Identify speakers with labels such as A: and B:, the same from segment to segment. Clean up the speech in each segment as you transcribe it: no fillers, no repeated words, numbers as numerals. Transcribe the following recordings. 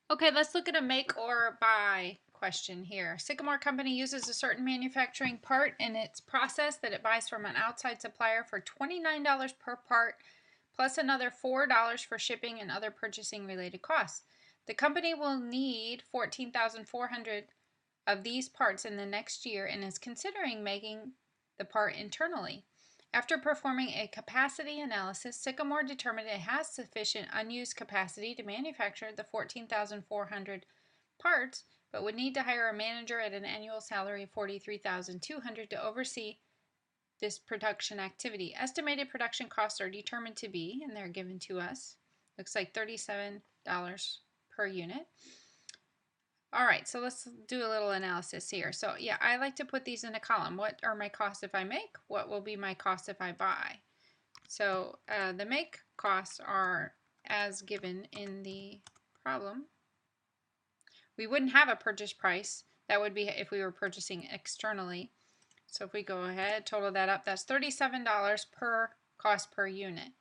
A: Okay, let's look at a make or buy question here. Sycamore Company uses a certain manufacturing part in its process that it buys from an outside supplier for $29 per part, plus another $4 for shipping and other purchasing related costs. The company will need 14,400 of these parts in the next year and is considering making the part internally. After performing a capacity analysis, Sycamore determined it has sufficient unused capacity to manufacture the 14,400 parts, but would need to hire a manager at an annual salary of 43,200 to oversee this production activity. Estimated production costs are determined to be, and they're given to us, looks like $37 per unit. All right, so let's do a little analysis here. So yeah, I like to put these in a column. What are my costs if I make? What will be my cost if I buy? So the make costs are as given in the problem. We wouldn't have a purchase price. That would be if we were purchasing externally. So if we go ahead, total that up, that's $37 per cost per unit.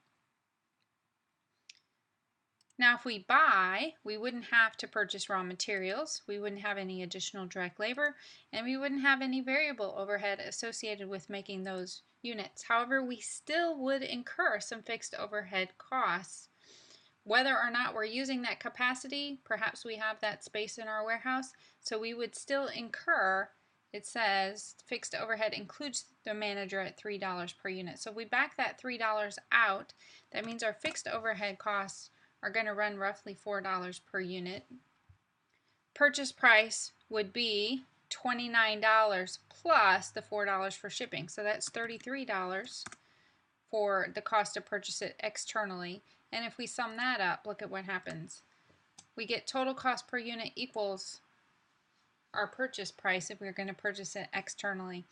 A: Now if we buy, we wouldn't have to purchase raw materials, we wouldn't have any additional direct labor, and we wouldn't have any variable overhead associated with making those units. However, we still would incur some fixed overhead costs. Whether or not we're using that capacity, perhaps we have that space in our warehouse, so we would still incur, it says, fixed overhead includes the manager at $3 per unit. So if we back that $3 out, that means our fixed overhead costs are going to run roughly $4 per unit. Purchase price would be $29 plus the $4 for shipping. So that's $33 for the cost to purchase it externally. And if we sum that up, look at what happens. We get total cost per unit equals our purchase price if we're going to purchase it externally.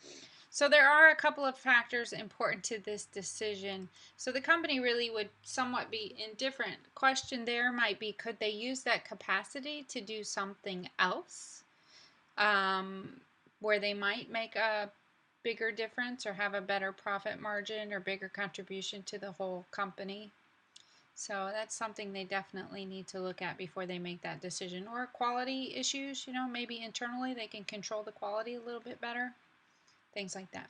A: So there are a couple of factors important to this decision. So the company really would somewhat be indifferent. Question there might be, could they use that capacity to do something else where they might make a bigger difference or have a better profit margin or bigger contribution to the whole company? So that's something they definitely need to look at before they make that decision. Or quality issues, maybe internally they can control the quality a little bit better. Things like that.